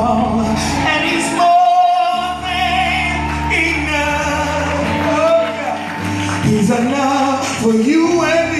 all, and he's more than enough. Oh, yeah. He's enough for you and me.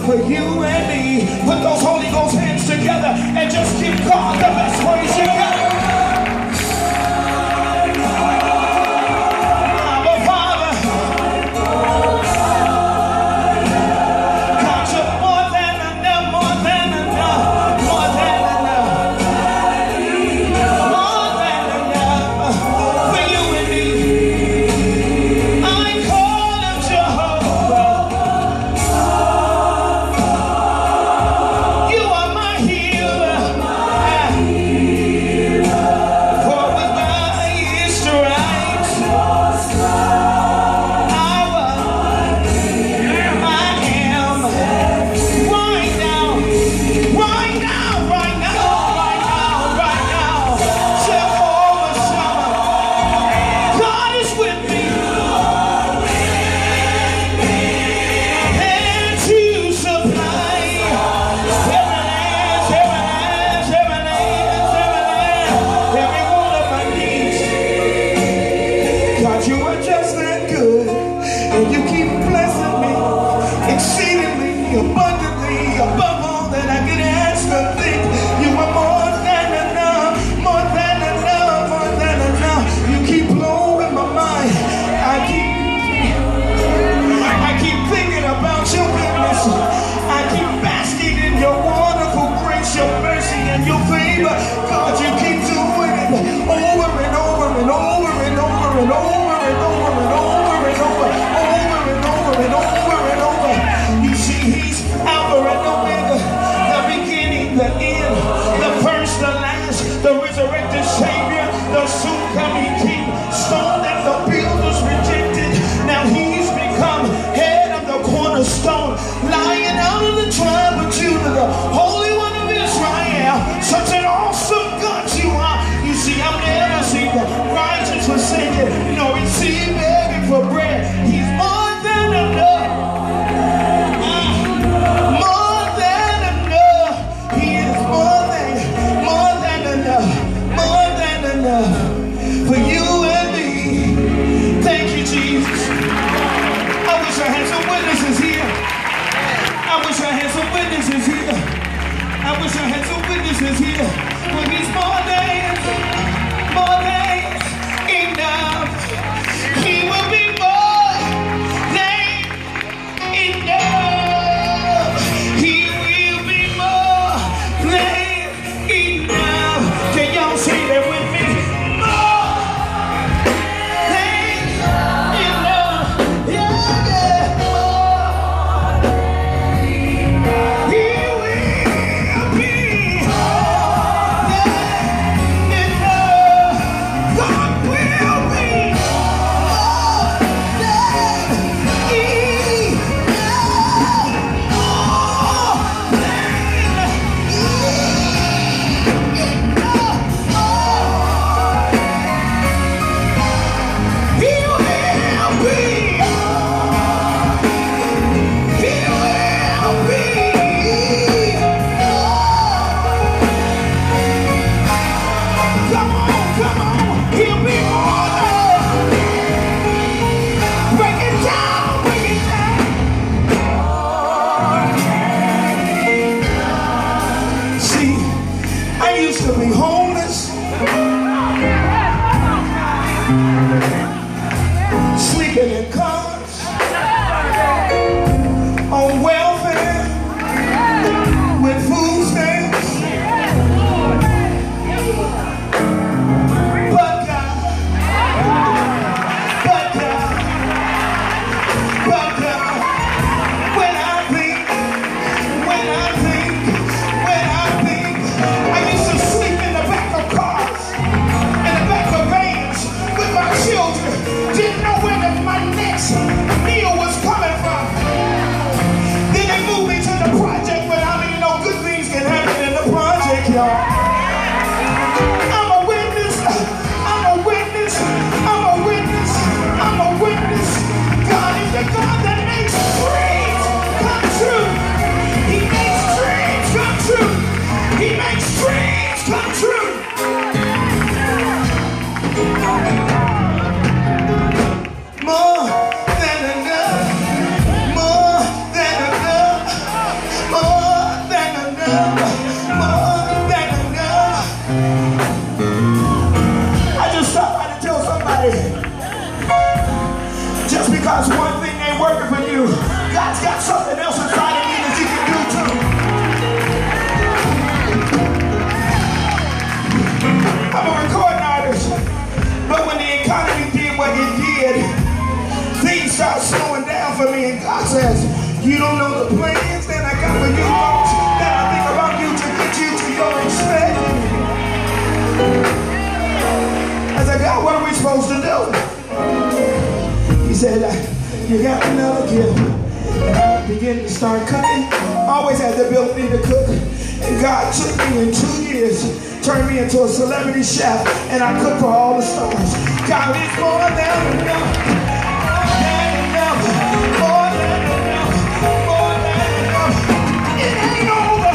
For you and me. Put those Holy Ghost hands together and just give God the best praise you got. Our Father, God, you're more than enough, more than enough, more than enough, more than enough for you and me. I call him Jehovah. Abundantly, above all that I could ask or think, you are more than enough, more than enough, more than enough. You keep blowing my mind. I keep thinking about your goodness. I keep basking in your wonderful grace, your mercy, and your favor. God, you keep doing it over and over and over and over and over and over and over and over and over and over and over and over. You see, he's Alpha and Omega, the beginning, the end, the first, the last, the resurrected Savior, the soon-coming King, stone that the builders rejected. Now he's become head of the cornerstone, Lion out of the tribe of Judah, the Holy One of Israel. Such an awesome God you are. You see, I've never seen the righteous forsaken, nor his seed begging for bread. He's more than enough. For you and me. Thank you, Jesus. I wish I had some witnesses here. I wish I had some witnesses here. I wish I had some witnesses here. But he's more than enough. He Just because one thing ain't working for you, God's got something else inside of you that you can do too. I'm a recording artist, but when the economy did what it did, things start slowing down for me, and God says, you don't know the plans that I got for you, folks, that I think about you to get you to your expected. I said, God, what are we supposed to do? He said, you got another gift. And I began to start cooking. Always had the ability to cook. And God took me in 2 years, turned me into a celebrity chef, and I cook for all the stars. God is more than enough. More than enough. More than enough. It ain't over.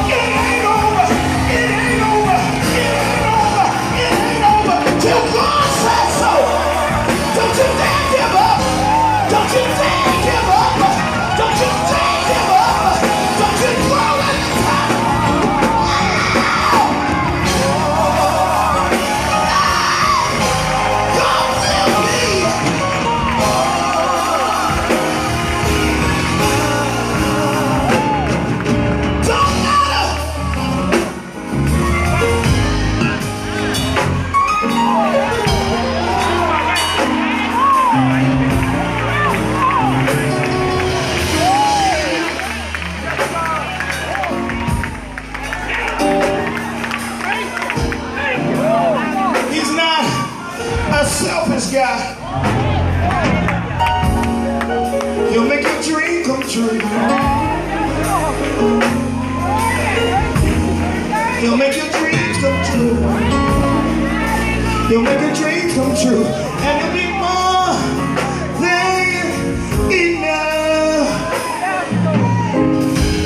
It ain't over. It ain't over. It ain't over. It ain't over. Till God says so. Don't you dare give up. Don't you dare give up. Don't you dare give up. Don't you throw in the towel. God will lead. Don't matter. He's not a selfish guy. He'll make your dream come true. He'll make your dreams come true. He'll make your dreams come true. And it'll be more than enough.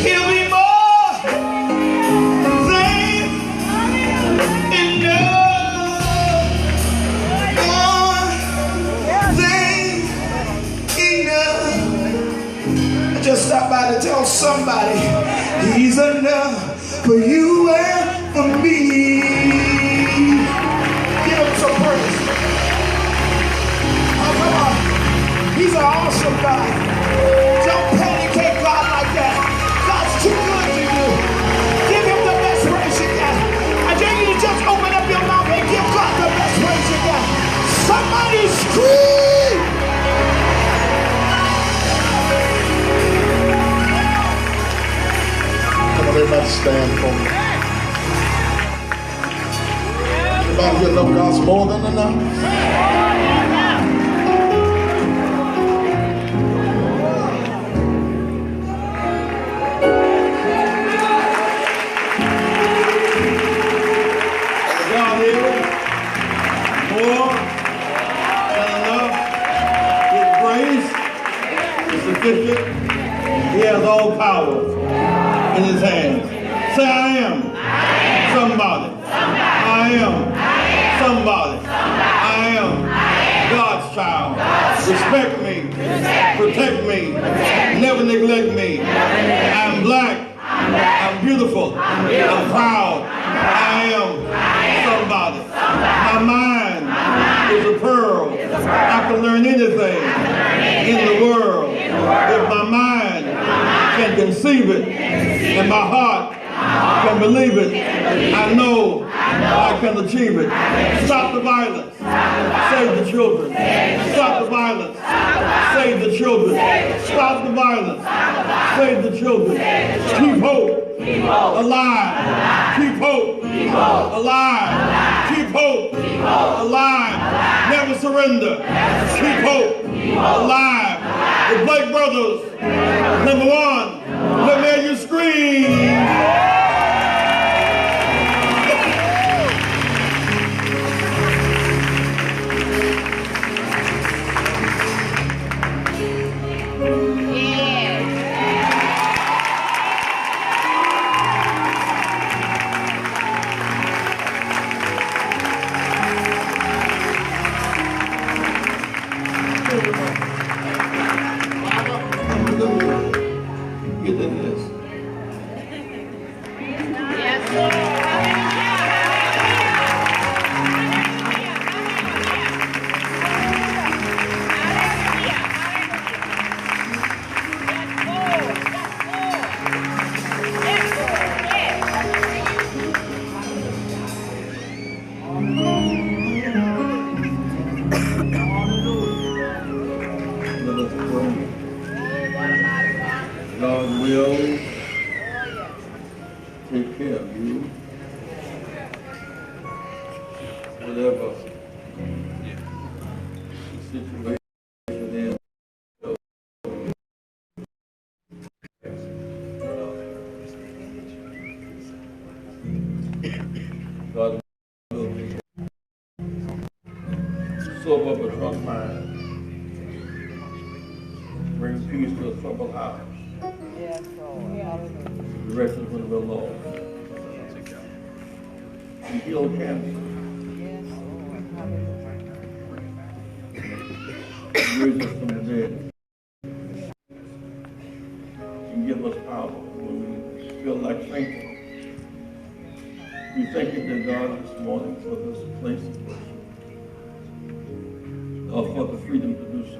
He'll be more than enough. More than enough. I just stopped by to tell somebody he's enough for you and for me. Give him some praise. Oh, come on. He's an awesome God. Don't panicate God like that. God's too good to you. Give him the best praise you got. I dare you to just open up your mouth and give God the best praise you got. Somebody scream. Come on, everybody stand for me. Anybody here know God's more than enough? God is more than enough. His grace is sufficient. He has all power in his hands. Say, I am somebody. I am somebody. I am God's child. Respect me. Protect me. Never neglect me. I'm black. I'm beautiful. I'm proud. I am somebody. My mind is a pearl. I can learn anything in the world. If my mind can conceive it and my heart can believe it, I know I can achieve it. Stop the violence. Save the children. Stop the violence. Save the children. Stop the violence. Save the children. Keep hope alive. Keep hope alive. Keep hope alive. Never surrender. Keep hope alive. The Blake Brothers, number one. Let me hear you scream. Get in this. will take care of you. Whatever the situation is. God will sober up a drunk mind. Bring peace to a troubled house. Yes, Lord. Hallelujah. Directions when we're lost. And heal cancer. Yes, Lord. Hallelujah. Raise us from the dead. And give us power when we feel like fainting. We thank you, dear God, this morning for this place of worship. For the freedom to do so.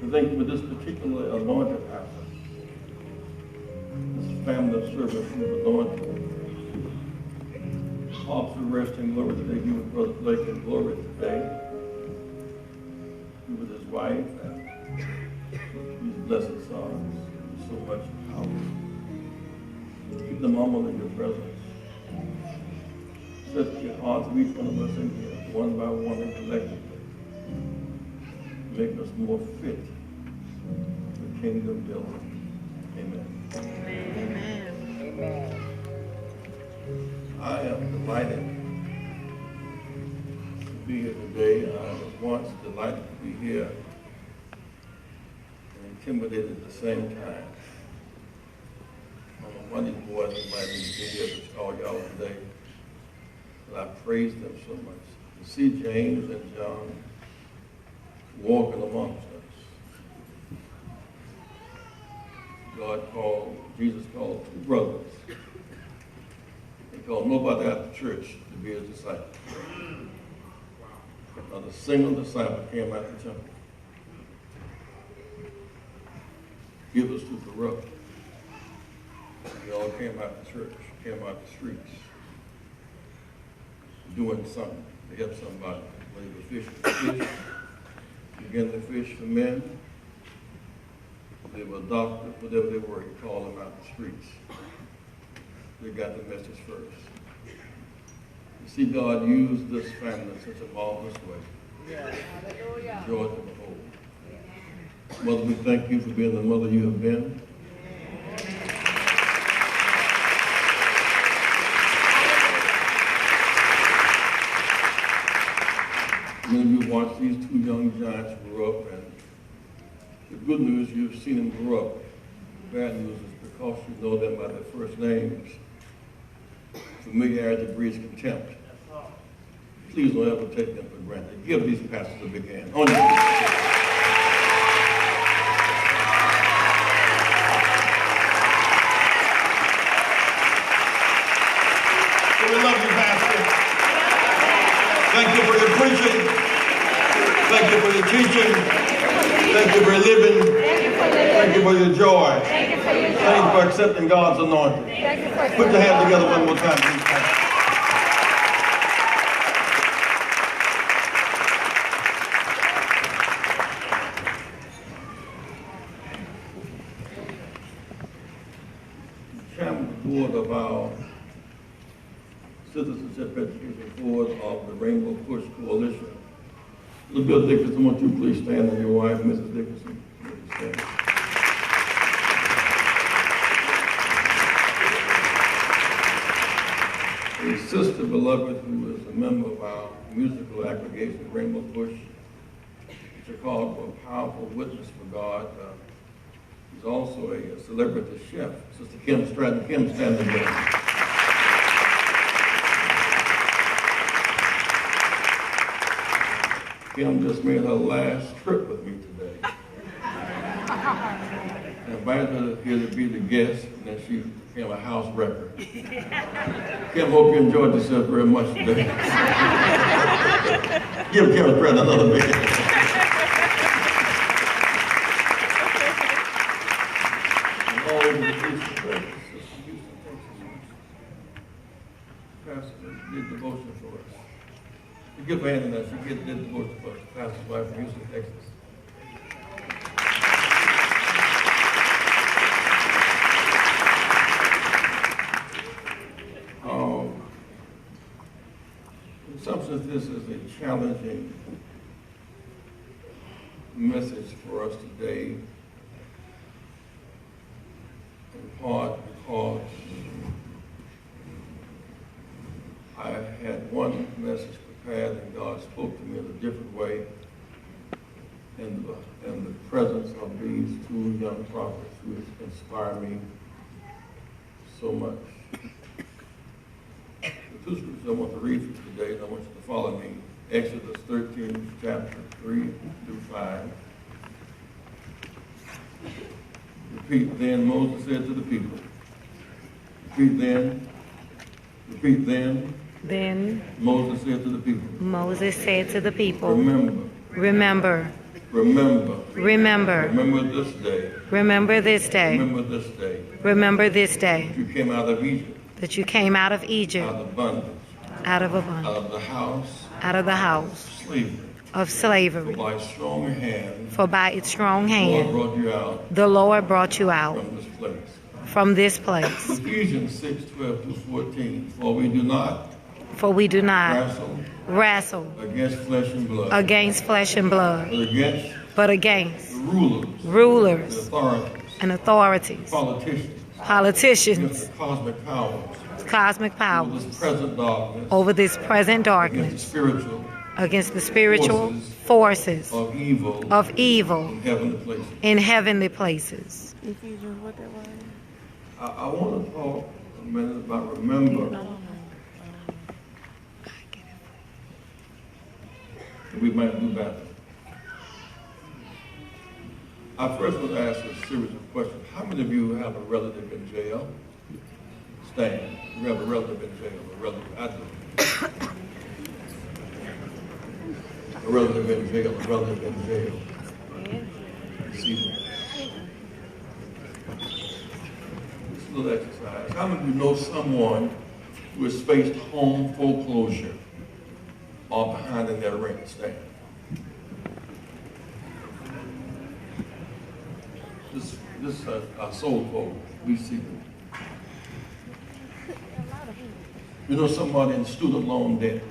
We thank you for this particular anointed pastor. This family of servants who was anointed. Officer resting, glory today. He with Brother Blake and glory today. He with his wife and his blessed sons. So much power. Keep them humble in your presence. Set your hearts of each one of us in here, one by one and collectively. Make us more fit for kingdom building. Amen. Amen. Amen. I am delighted to be here today. I was once delighted to be here and intimidated at the same time. One of these boys invited me to be here to call y'all today. And I praise them so much. To see James and John walking amongst us. Jesus called two brothers. He called nobody out of church to be his disciple. Not a single disciple came out of the temple. Give us to corrupt. They all came out of church, came out the streets, doing something to help somebody. Whether they were fishing for fish, began to fish for men, they were doctors, whatever they were, he called them out the streets. They got the message first. You see, God used this family in such a marvelous way. Yes. Hallelujah. Joy to behold. Mother, we thank you for being the mother you have been. Many of you watched these two young giants grow up, and the good news, you've seen them grow up. The bad news is because you know them by their first names, familiarity breeds contempt. Please don't ever take them for granted. Give these pastors a big hand. On your feet. So we love you, Pastor. Thank you for your preaching. Thank you for your teaching. Thank you for your living. Thank you for your joy. Thank you for accepting God's anointing. Put your hands together one more time, please. Chairman of the board of our Citizenship Education Board of the Rainbow Push Coalition. Bill Dickerson, won't you please stand, and your wife, Mrs. Dickerson, please stand. A sister, beloved, who is a member of our musical aggregation, Rainbow Push, Chicago, a powerful witness for God. He's also a celebrity chef. Sister Kim Stratton. Kim, stand again. Kim just made her last trip with me today. I invited her here to be the guest, and then she became a house wrecker. Kim, hope you enjoyed yourself very much today. Give Kim Stratton another big hand. And all over the Houston, Texas. Pastor did devotion for us. Give her a hand in that. She did devotion for us. Pastor's wife from Houston, Texas. challenging message for us today, in part because I had one message prepared and God spoke to me in a different way in the presence of these two young prophets who inspire me so much. The two scriptures I want to read for you today, and I want you to follow me. Exodus 13, chapter 3 through 5. Repeat then, Moses said to the people. Repeat then. Repeat then. Then Moses said to the people. Moses said to the people, Remember. Remember, Remember. remember, Remember this day. remember this day, Remember this day. remember this day You came out of Egypt. that you came out of Out Egypt, of bondage. out of a Out bond, of the house out of the of house slavery. of For slavery. by strong hand, For by its strong the Lord hand brought you out the Lord brought you out from this place. from this place. Ephesians 6:12 through 14. For we do not For we do not wrestle wrestle against flesh and blood, against flesh and blood, but against but against the rulers, the rulers authorities, and authorities, politicians, against politicians, the cosmic powers, cosmic over powers, this present darkness, over this present against the darkness, spiritual against the spiritual forces of evil of evil in heavenly places. in heavenly places. Ephesians, what that was? I want to talk a minute about remember. We might do better. I first want to ask a series of questions. How many of you have a relative in jail? Stand. You have a relative in jail. A relative. I do. A relative in jail. A relative in jail. See them. Just a little exercise. How many of you know someone who has faced home foreclosure or behind in their rent? Stand. This is our soul folk. We see them. You know somebody in student loan debt.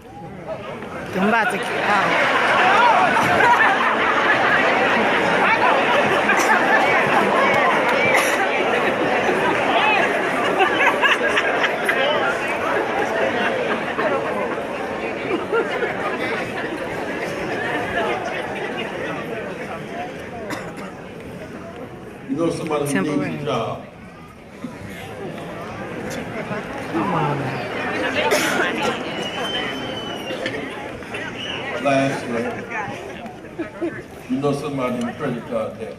I'm about to get out. You know somebody who needs Temporary. a job. Come on. Lastly, you know somebody in credit card debt.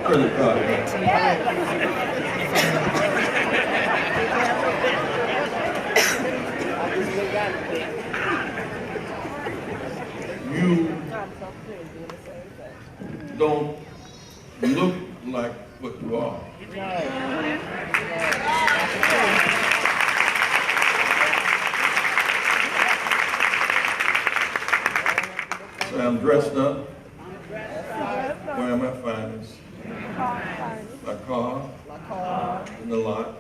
Credit card debt. You don't look like what you are. So I'm dressed up. Where am I finest? My car. In the lot.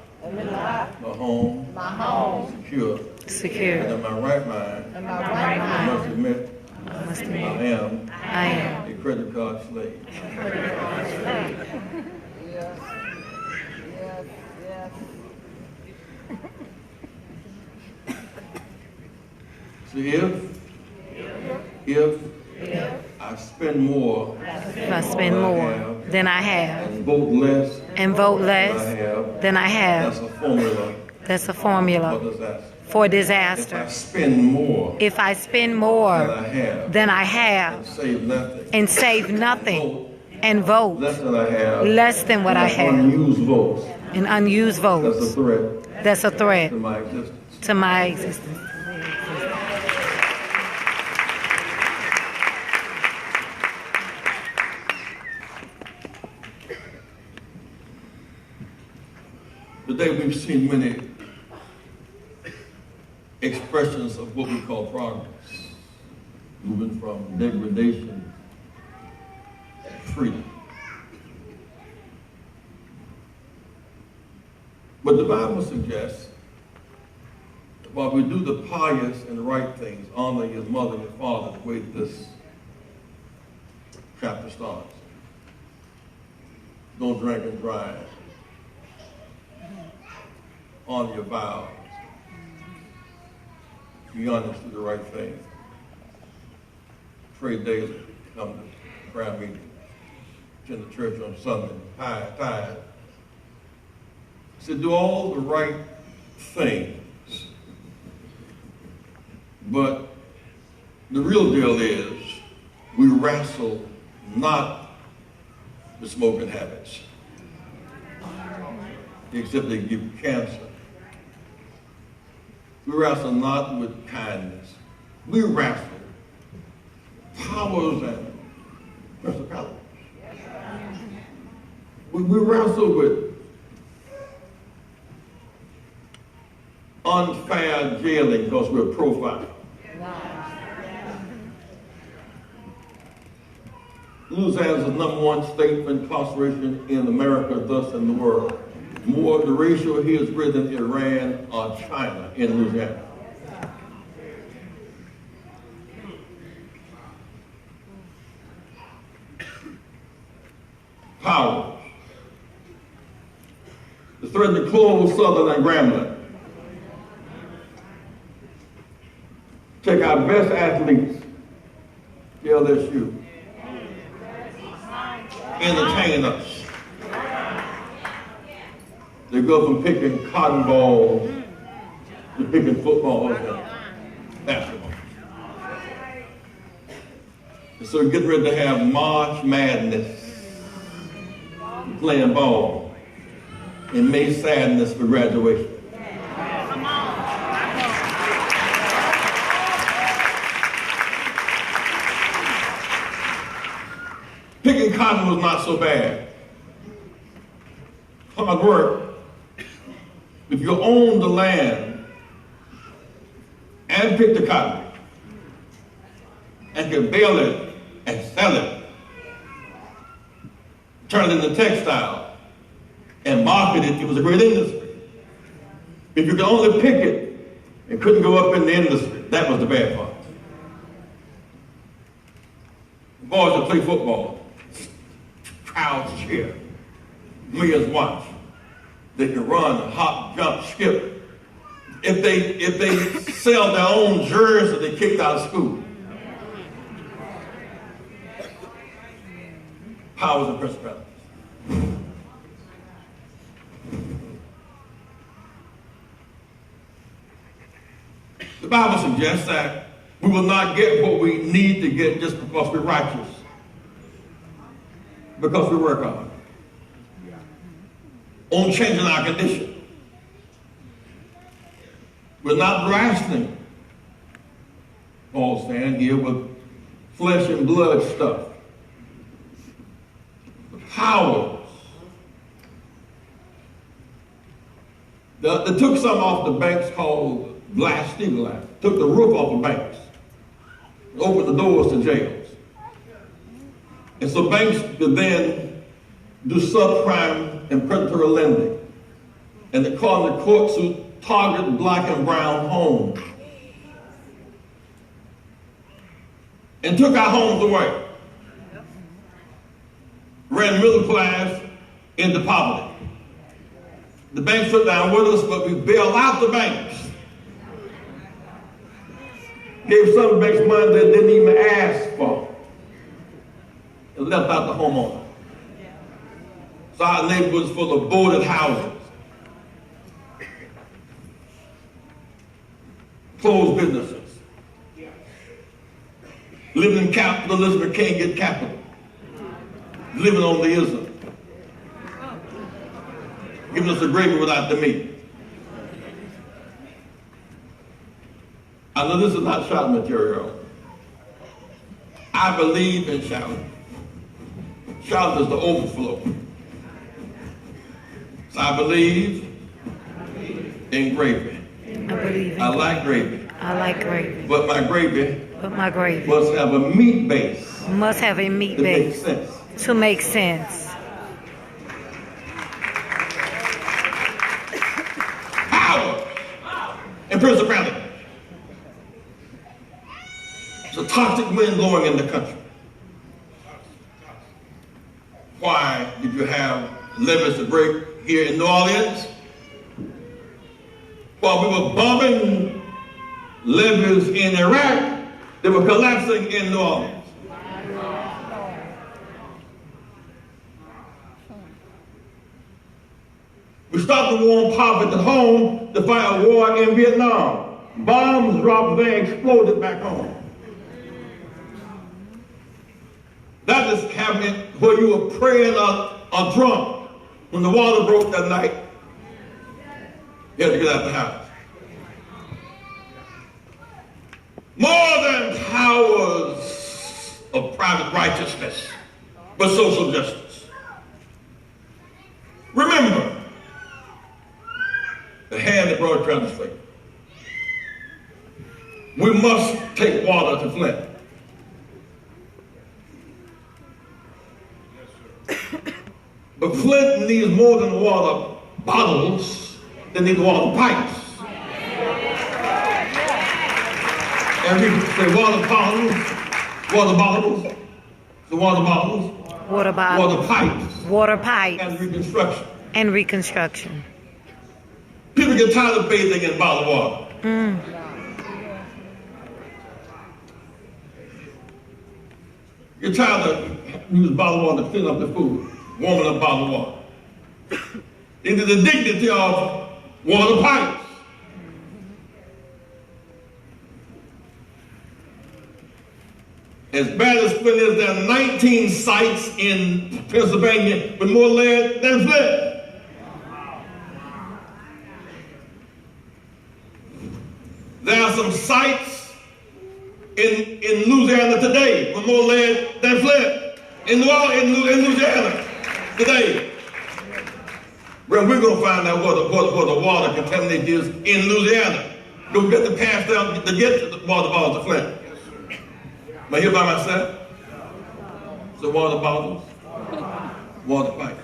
My home. Secure. Secure. And in my right mind, I must admit, Must I admit, am I am a credit card slave. Yes. Yes. Yes. See, if I spend more if I spend more than I have and vote less and vote than I less have, than I that's have, a formula that's a for formula disaster. for If I disaster. spend more If I spend than more I have than I and have save nothing, and save nothing and vote less than I have, less than what I have unused votes, and unused that's a votes, threat that's a threat to my existence. to my existence. Today we've seen many expressions of what we call progress, moving from degradation to freedom. But the Bible suggests while we do the pious and right things, honor your mother and your father, the way this chapter starts. Don't drink and drive. Honor your vows. Be honest, do the right thing. Pray daily. Come to prayer meeting. Attend the church on Sunday. Tithe. He said, do all the right things. But the real deal is we wrestle not with smoking habits, except they give you cancer. We wrestle not with kindness. We wrestle powers and principalities. We wrestle with unfair jailing because we're profiled. Louisiana is the #1 state for incarceration in America, thus in the world. More the ratio here is greater than Iran or China in Louisiana. Powers. The threat to close Southern and Grambling. Take our best athletes, the LSU. Entertain us. They go from picking cotton balls to picking footballs and basketball. And so we're getting ready to have March Madness, playing ball, and May Sadness for graduation. Picking cotton was not so bad. Hard work. If you own the land and pick the cotton and can bale it and sell it, turn it into textile and market it, it was a great industry. If you could only pick it and couldn't go up in the industry, that was the bad part. Boys that play football, crowds cheer, millions watch. They can run, hop, jump, skip. If they sell their own jersey, they kicked out of school. Powers and principalities. The Bible suggests that we will not get what we need to get just because we're righteous, because we work hard on changing our condition. We're not wrestling, Paul's saying here, with flesh and blood stuff. The powers. They took some off the banks called Glass-Steagall Act. Took the roof off the banks. Opened the doors to jails. And so banks could then do subprime and predatory lending. And they called the courts to target black and brown homes. And took our homes away. Ran middle class into poverty. The banks shut down with us, but we bailed out the banks. Gave some banks money that didn't even ask for. And left out the homeowner. So our neighborhoods full of boarded houses. Closed businesses. Living in capitalism but can't get capital. Living on the ism. Giving us the gravy without the meat. I know this is not shout material. I believe in shouting. Shout is the overflow. So I believe in gravy. I like gravy. I like gravy. But my gravy must have a meat base. Must have a meat to make base sense. to make sense. Power and principalities. It's a toxic wind blowing in the country. Why did you have levees to break here in New Orleans? While we were bombing levees in Iraq, they were collapsing in New Orleans. We stopped the war on poverty at home to fight a war in Vietnam. Bombs dropped there, exploded back home. That is happening where you were praying or drunk when the water broke that night. You had to get out of the house. More than powers of private righteousness, but social justice. Remember, the hand that brought translate. We must take water to Flint. But Flint needs more than water bottles, they need water pipes. And people say water bottles, water bottles, the water bottles, Water bottles. water pipes, Water pipes. and reconstruction. And reconstruction. People get tired of bathing in bottled water. You're tired of using bottled water to clean up the food, warming up bottled water. Into the dignity of water pipes. As bad as Flint is, there are 19 sites in Pennsylvania with more lead than Flint. There are some sites in Louisiana today with more lead than Flint. In Louisiana today. Well, we're going to find out what the water contamination is in Louisiana. Don't get to pass down to get the water bottles to Flint. Am I here by myself? So water bottles, water pipes.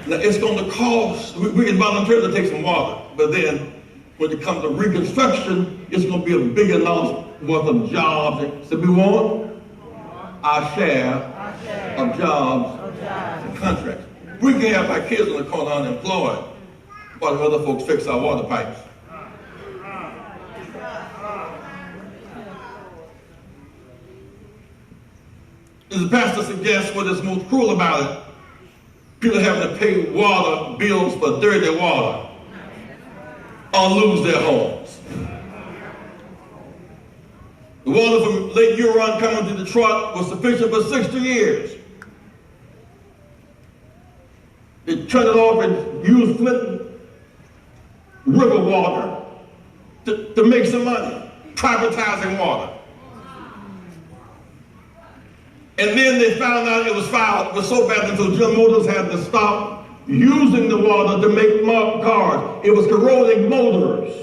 Now it's going to cost, we can volunteer to take some water, but then when it comes to reconstruction, it's going to be a bigger loss worth of jobs. So we want our share of jobs and contracts. We can have our kids on the corner unemployed while other folks fix our water pipes. As the pastor suggests, what is most cruel about it, people having to pay water bills for dirty water or lose their homes. The water from Lake Huron coming to Detroit was sufficient for 60 years. They turned it off and used Flint River water to make some money, privatizing water. And then they found out it was so bad that General Motors had to stop using the water to make cars. It was corroding motors.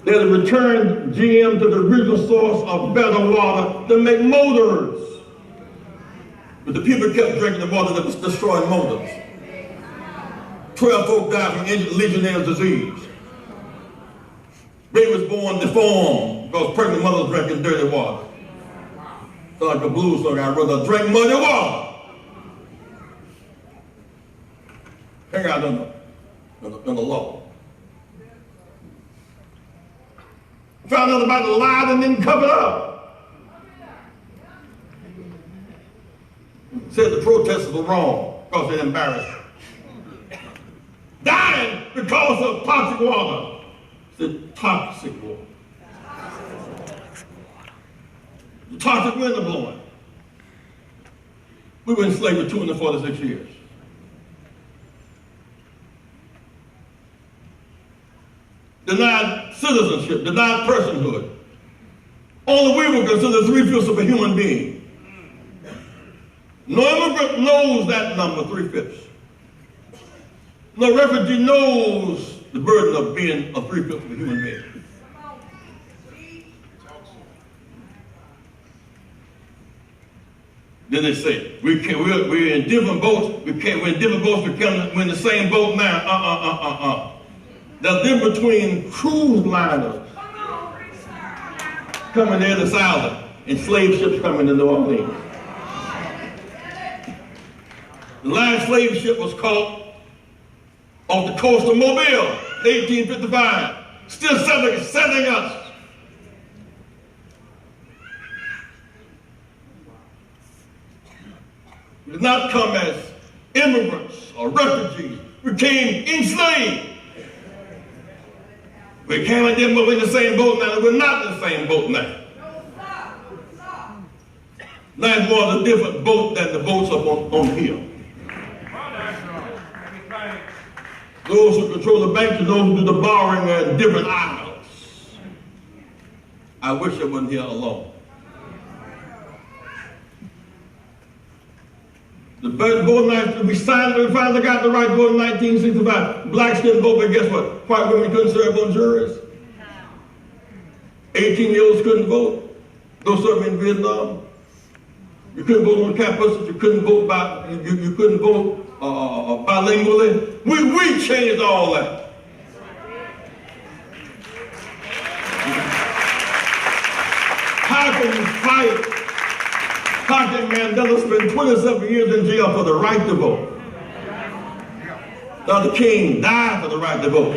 They had to return GM to the original source of better water to make motors. But the people kept drinking the water that was destroying motors. 12 folk died from Legionnaire's disease. Baby was born deformed because pregnant mothers drinking dirty water. So like a blues song, I'd rather drink muddy water. Hang out on the law. Found out about the lie and then covered up. Said the protesters were wrong because they're embarrassed. Dying because of toxic water. Said toxic water. The toxic wind are blowing. We were enslaved for 246 years. Denied citizenship, denied personhood. Only we were considered 3/5 of a human being. No immigrant knows that number, 3/5. No refugee knows the burden of being a 3/5 of a human being. Then they say, we're in different boats, we're in different boats, we're in the same boat now. That's in between cruise liners coming to Ellis Island and slave ships coming to New Orleans. The last slave ship was caught off the coast of Mobile, 1855, still selling us. We did not come as immigrants or refugees. We came enslaved. We came and then we're in the same boat now. We're not in the same boat now. Now it's more of a different boat than the boats up on here. Those who control the banks and those who do the borrowing are in different islands. I wish I wasn't here alone. The voting rights, we finally got the right to vote in 1965. Blacks couldn't vote, but guess what? White women couldn't serve on juries. 18-year-olds couldn't vote. Those serving in Vietnam. You couldn't vote on campus. You couldn't vote you couldn't vote bilingually. We changed all that. How can you fight? How can Mandela spend 27 years in jail for the right to vote? Dr. King died for the right to vote.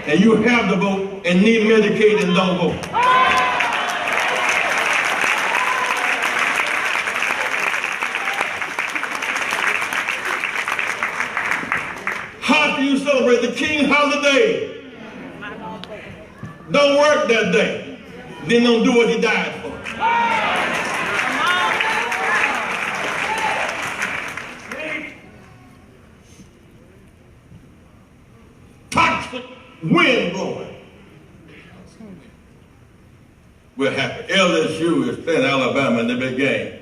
And you have the vote and need Medicaid and don't vote. How can you celebrate the King holiday? Don't work that day. Then don't do what he died for. Toxic wind blowing. We're happy. LSU is playing Alabama in the big game.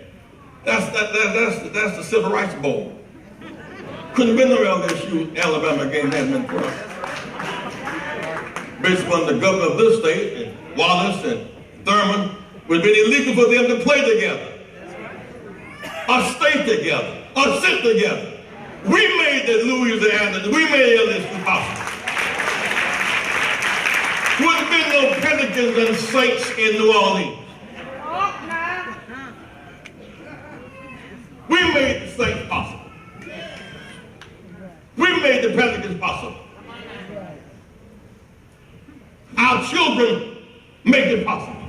That's the Civil Rights Bowl. Couldn't have been no LSU Alabama game had been for us. Based upon the governor of this state, and Wallace and Thurman, it would have been illegal for them to play together, or stay together, or sit together. We made the Louisiana, we made LSU possible. Would have been no Pelicans and Saints in New Orleans. We made the Saints possible. We made the Pelicans possible. Our children make it possible.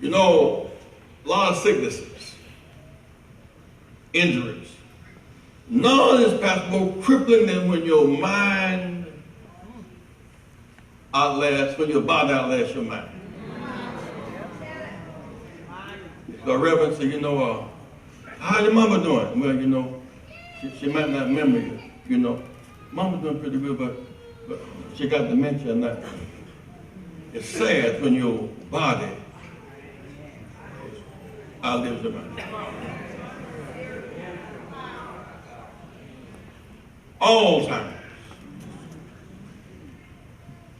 You know, a lot of sicknesses, injuries. None of this past more crippling than when your mind outlasts, when your body outlasts your mind. The Reverend said, you know, how's your mama doing? Well, you know, she might not remember you. You know, mama's doing pretty good, but she got dementia now. It's sad when your body outlives your mind. Alzheimer's.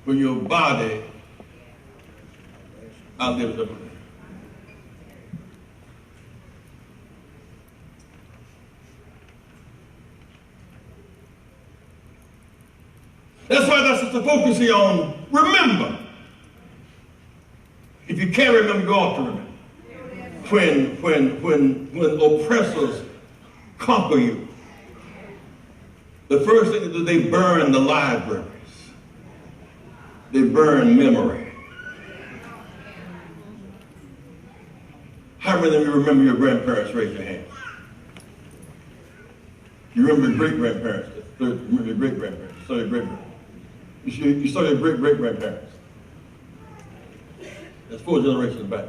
When your body outlives your mind. That's why that's such a focus here on remember. If you can't remember, you ought to remember. When oppressors conquer you, the first thing they do, they burn the libraries. They burn memory. How many of you remember your grandparents? Raise your hand. You remember your great-grandparents? Remember your great-grandparents? You saw your great-grandparents. You saw your great-great-grandparents. That's 4 generations back.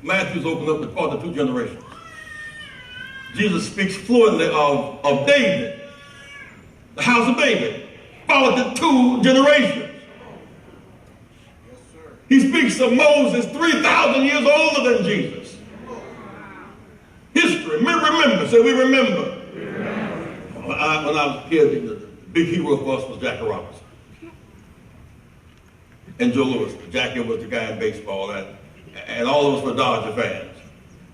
Matthew's opened up the part of 2 generations. Jesus speaks fluently of David, the house of David, followed to 2 generations. He speaks of Moses 3,000 years older than Jesus. History, remember, say we remember. When I was a kid, the big hero for us was Jackie Robinson. And Joe Louis. Jackie was the guy in baseball, and and all of us were Dodger fans.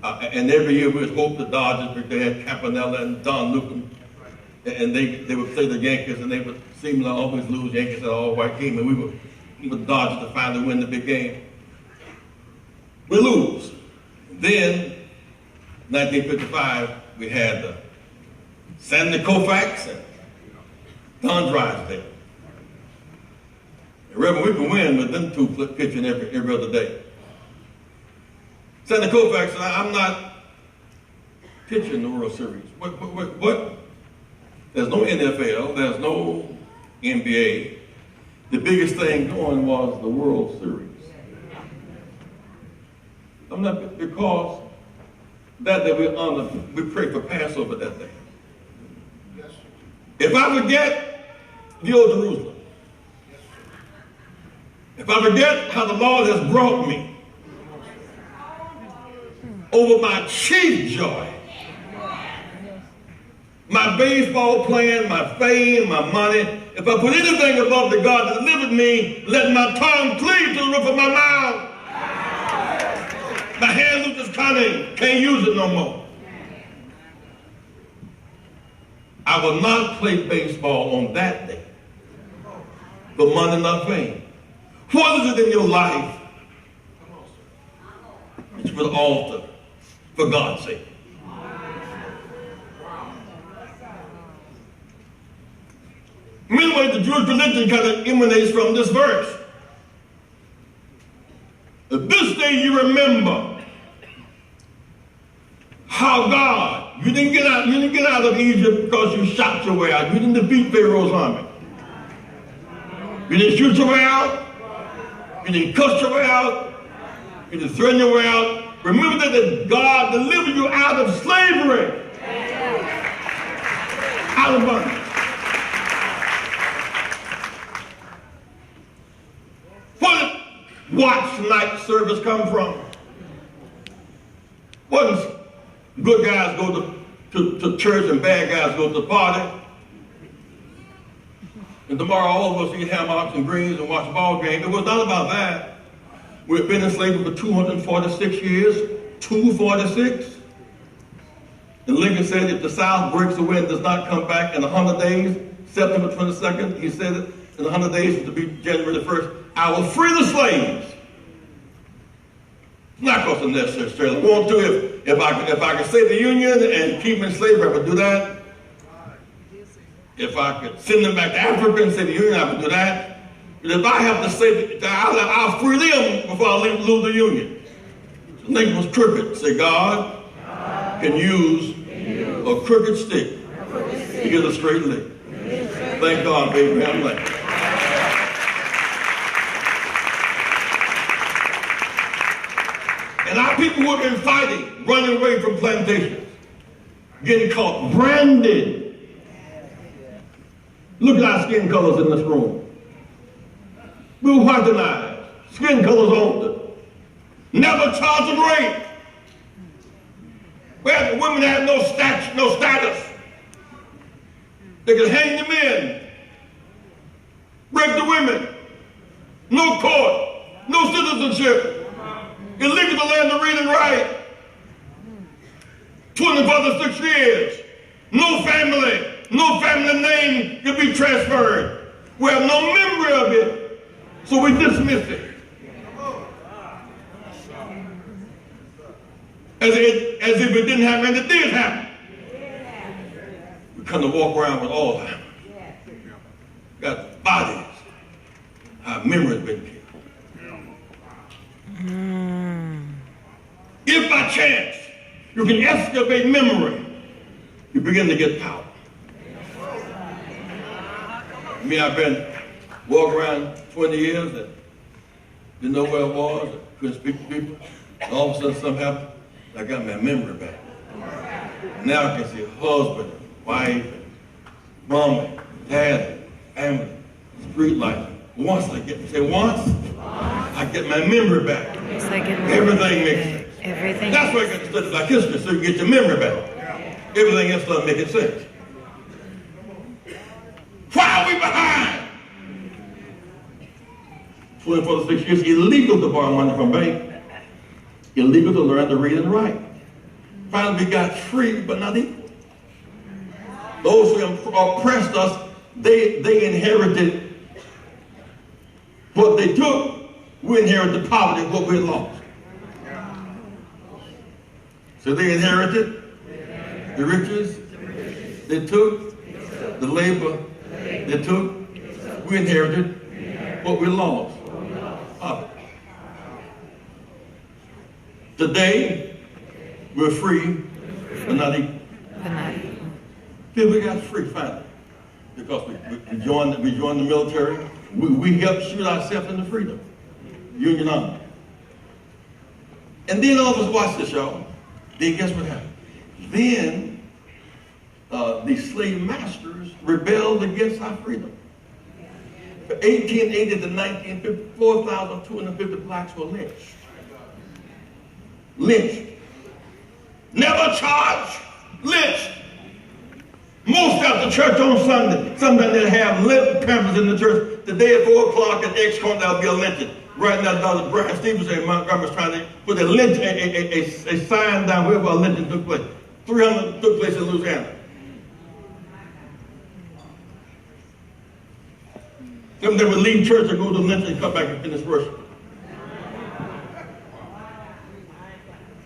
And every year we would hope the Dodgers, because they had Campanella and Don Newcomb, and they would play the Yankees, and they would seemingly always lose. Yankees had an all-white team, and we were Dodgers to finally win the big game. We lose. Then, 1955, we had Sandy Koufax and Don Drysdale. And remember, we can win with them two pitching every other day. Sandy Koufax said, I'm not pitching the World Series. What? There's no NFL, there's no NBA. The biggest thing going was the World Series. I'm not, because that day we honor, we pray for Passover that day. If I forget the old Jerusalem, if I forget how the Lord has brought me over my chief joy, my baseball playing, my fame, my money, if I put anything above the God that delivered me, let my tongue cleave to the roof of my mouth. My hand loses cunning, can't use it no more. I will not play baseball on that day for money, not fame. What is it in your life that you will alter for God's sake? In many ways, the Jewish religion kind of emanates from this verse. This day you remember how God, you didn't get out of Egypt because you shot your way out. You didn't defeat Pharaoh's army. You didn't shoot your way out. You didn't cuss your way out. You didn't threaten your way out. Remember that God delivered you out of slavery, out of bondage. Where did watch night service come from? Wasn't good guys go to church and bad guys go to the party? And tomorrow all of us eat hammocks and greens and watch ball games. It was not about that. We've been in slavery for 246 years. 246. And Lincoln said, if the South breaks away and does not come back in 100 days, September 22nd, he said it, in 100 days, to be January the 1st, I will free the slaves. It's not because of necessarily. I want to, if I could save the Union and keep them in slavery, I would do that. If I could send them back to Africa and save the Union, I would do that. But if I have to save, I'll free them before I lose the Union. So Lincoln was crooked. Say, God can use a crooked stick to get a straight leg. Thank God for Abraham Lincoln. And our people who have been fighting, running away from plantations, getting caught, branded. Look at our skin colors in this room. We were whitenized, skin colors altered. Never charged of rape. Where the women had no status. They could hang the men, rape the women. No court, no citizenship. Illegal to learn to read and write. 26 years. No family name can be transferred. We have no memory of it, so we dismiss it. As if it didn't happen, and it did happen. We kind of walk around with all that. Got bodies. Our memory's been killed. If by chance you can excavate memory, you begin to get power. Me, I've been walking around 20 years and didn't know where I was, couldn't speak to people. And all of a sudden something happened, I got my memory back. Now I can see husband, wife, mama, dad, family, street life. Once I get my memory back. It's like Everything makes sense. Everything. That's why you got to study Black history, so you get your memory back. Everything else doesn't make sense. Why are we behind? 26 years illegal to borrow money from bank. illegal to learn to read and write. Finally, we got free but not equal. Those who oppressed us, they inherited what they took. We inherited poverty, what we lost. So they inherited the riches, they took the labor, they took, we inherited what we lost. Today, we're free, but not equal. Then we got free finally, because we joined the military. We helped shoot ourselves into freedom. Union Army. And then all of us, watch this, y'all. Then guess what happened? Then the slave masters rebelled against our freedom. From 1880 to 1950, 4,250 blacks were lynched. Lynched. Never charged. Lynched. Most at the church on Sunday. Sometimes they have lit pamphlets in the church. Today at 4 o'clock at X-Corn, there'll be a lynching. Right now, Dr. Brian Stevenson in Montgomery is trying to put a sign down wherever a lynching took place. 300 took place in Louisiana. Some they would leave church and go to lynching and come back and finish worship.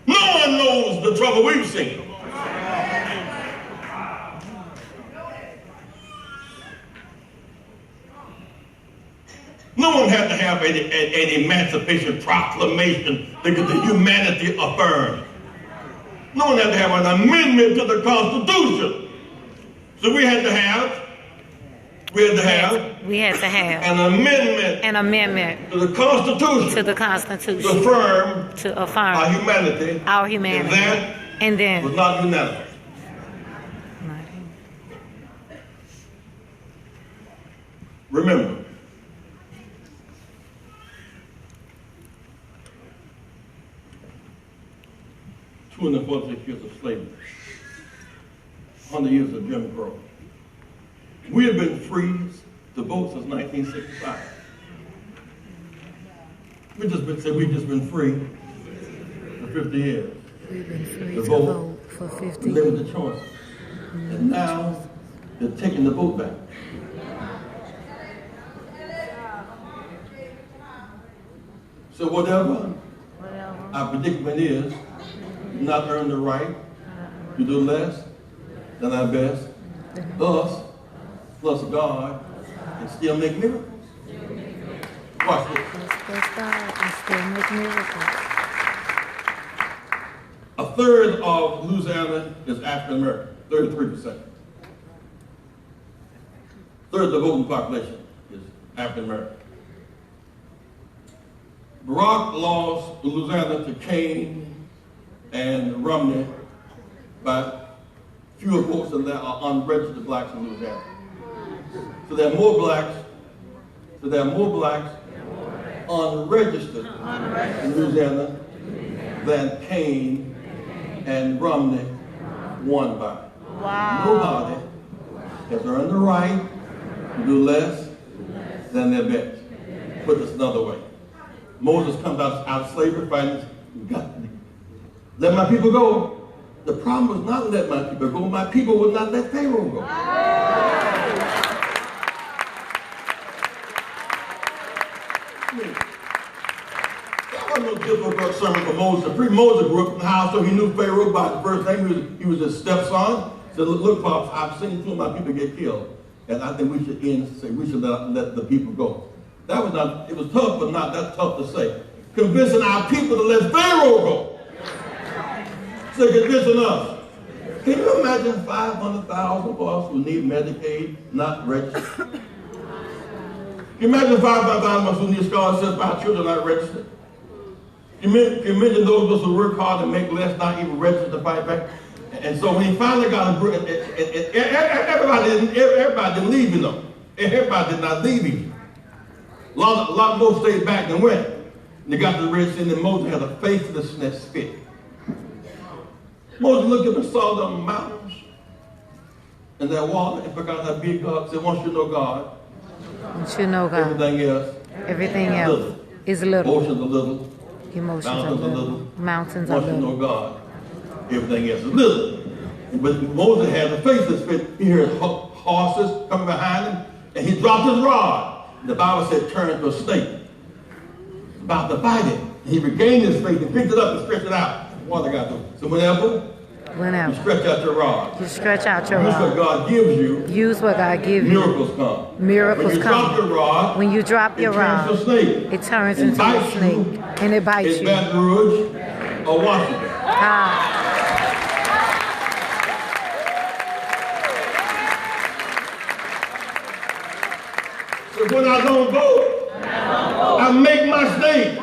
No one knows the trouble we've seen. No one had to have an emancipation proclamation to get the humanity affirmed. No one had to have an amendment to the Constitution. So we had to have an amendment to the Constitution to affirm our humanity. And that was not unanimous. Remember, 246 years of slavery, 100 years of Jim Crow. We have been free to vote since 1965. We've just been free for 50 years. We've been free to to vote vote for 50 live years. with the choice. And now they're taking the vote back. So whatever our predicament is, not earn the right to do less than our best, us plus God, and still make miracles. Watch this. Plus God and still make miracles. A third of Louisiana is African American, 33%. Third of the voting population is African American. Barack lost Louisiana to Kane and Romney by fewer votes than there are unregistered blacks in Louisiana. So there are more blacks unregistered in Louisiana than Kane and Romney won by. Wow. Nobody has earned the right to do less than their best. Put this another way. Moses comes out of slavery fighting, let my people go. The problem was not let my people go. My people would not let Pharaoh go. That wasn't no difficult sermon for Moses. Moses grew up in the house, so he knew Pharaoh by the first name. He was his stepson. He said, look, Pops, I've seen two of my people get killed. And I think we should let the people go. That was not, it was tough, but not that tough to say. Convincing our people to let Pharaoh go. So convincing us. Can you imagine 500,000 of us who need Medicaid not registered? Can you imagine 500,000 of us who need scholarships by our children not registered? Can you imagine those of us who work hard and make less not even registered to fight back? And so when he finally got a everybody didn't leave him though. Everybody did not leave him. A lot more stayed back than went. And they got to the Red Sea, and then Moses had a faithlessness fit. Moses looked up and saw the mountains and that water and forgot how big God said, once you know God, everything else is little. Oceans are little. Emotions are Mountains are little. little. Mountains are Once you know little. God, everything else is little. But Moses had the faith that fit. He heard horses coming behind him, and he dropped his rod. The Bible said turn to a snake. About to fight it. He regained his faith and picked it up and stretched it out. Water got to it. So whenever you stretch out your rod, You stretch out your use what rod. God gives you, Use what God gives you. miracles come. Miracles when you come. drop your rod, When you drop your it turns to a rod, snake. it turns and into a bites snake you and it bites in you. Baton Rouge or Washington. Ah, So when I don't go, I make my snake.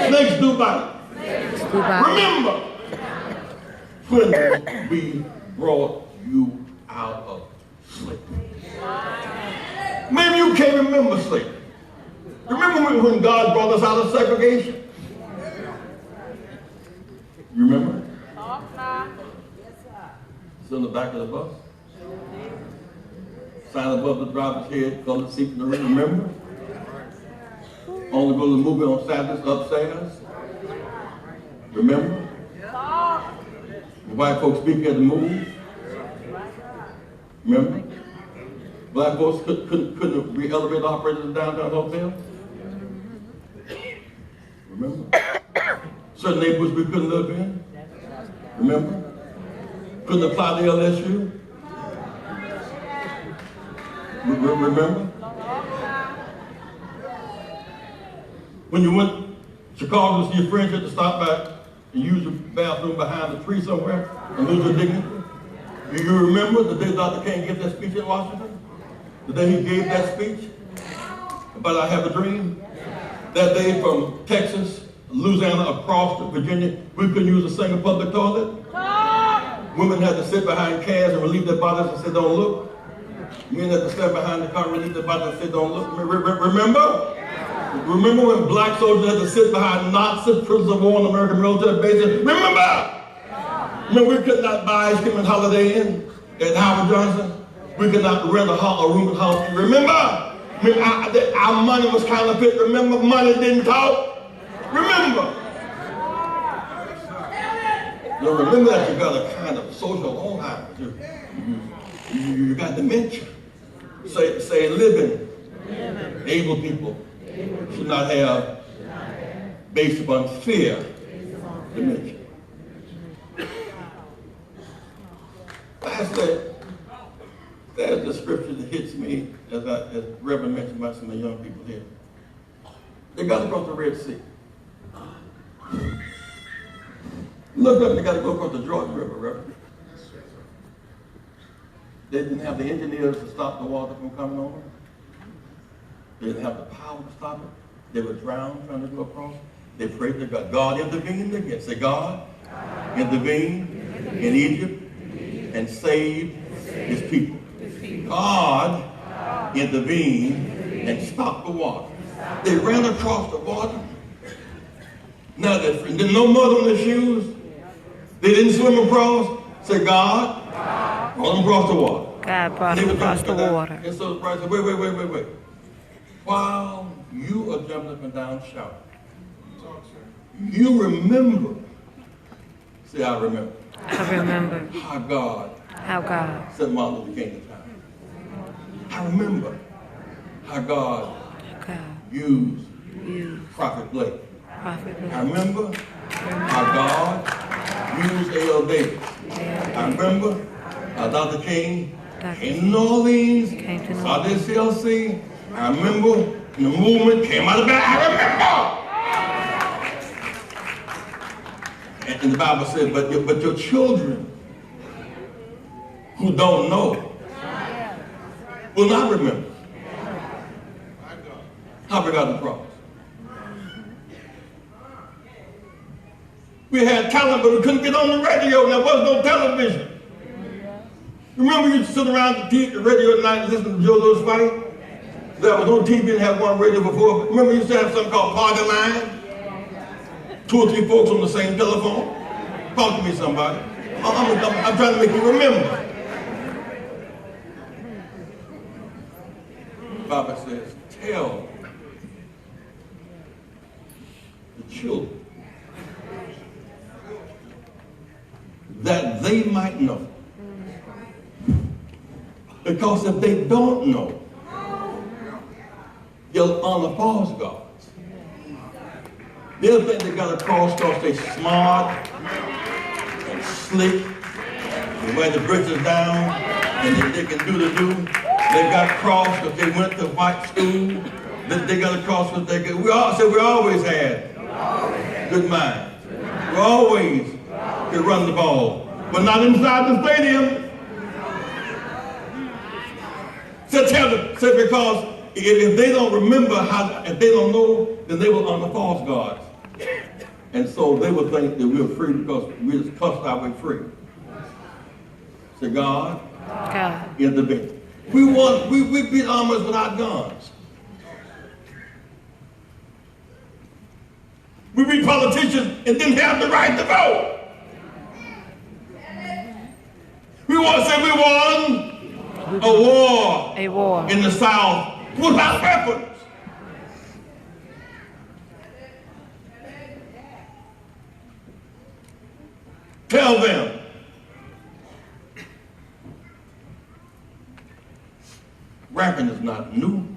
Snakes do bite. Dubai. Remember when we brought you out of slavery. Maybe you can't remember slavery. Remember when God brought us out of segregation? You remember? It's in the back of the bus. Sign above the driver's head, colored seat in the room. Remember? Only go to the movie on Saturdays upstairs. Remember? The white folks speak at the movie. Remember? Black folks couldn't be elevator operators in downtown hotel. Remember? Certain neighborhoods we couldn't live in. Remember? Couldn't apply to LSU. Remember? When you went to Chicago to see your friends, you had to stop back and use the bathroom behind the tree somewhere and lose your dignity. Do you remember the day Dr. King gave that speech in Washington? The day he gave that speech about I Have a Dream? That day from Texas, Louisiana, across to Virginia, we couldn't use a single public toilet. Women had to sit behind cars and relieve their bodies and say, don't look. Men had to stand behind the car and relieve their bodies and say, don't look. Remember? Remember when black soldiers had to sit behind Nazi prisoners of war on American military bases? Remember? When we could not buy ice cream and Holiday Inn at Howard Johnson? We could not rent a room at house. Remember? When our money was counterfeit. Remember? Money didn't talk. Remember? Now remember that you got a kind of social Alzheimer's. You got dementia. Say living, able people should not have, based upon fear, dementia. Lastly, there's the scripture that hits me, as Reverend mentioned by some of the young people here. They got to cross the Red Sea. Look up, they got to go across the Jordan River, Reverend. They didn't have the engineers to stop the water from coming over. They didn't have the power to stop it. They were drowned trying to go across. They prayed to God. God intervened again. Say, God intervened in Egypt and saved his people. God intervened and stopped the water. They ran across the water. Now they're free. There's no mud on their shoes. They didn't swim across. Say, God brought them across the water. God brought them across the water. And so the bride said, wait. While you are jumping up and down shouting, you remember. Say, I remember. I remember How God how God set Martin Luther King to time. I remember how God used Prophet Blake. I remember how God used A.L. Davis. I remember how Dr. King came to New Orleans, saw the CLC. I remember the movement came out of that. I remember. And the Bible said, but your children who don't know will not remember how we got the cross. We had talent, but we couldn't get on the radio, and there was no television. Remember you used to sit around the radio at night and listen to Joe Louis fight? There was no TV and had one radio before. Remember you used to have something called Party Line? 2 or 3 folks on the same telephone? Talk to me, somebody. I'm trying to make you remember. The Bible says, tell the children they might know. Because if they don't know, they'll honor false gods. They'll think they got a cross because they're smart and slick, they wear the britches down, and they can do the do. They got cross because they went to white school. They got a cross because they could. We always had good minds. We always could run the ball, but not inside the stadium. So tell them, so because if they don't remember if they don't know, then they will honor false gods. And so they will think that we're free because we just cussed our way free. So God is the best. We beat armies without guns. We beat politicians and didn't have the right to vote. We want to say we won a war in the South without weapons. Tell them rapping is not new.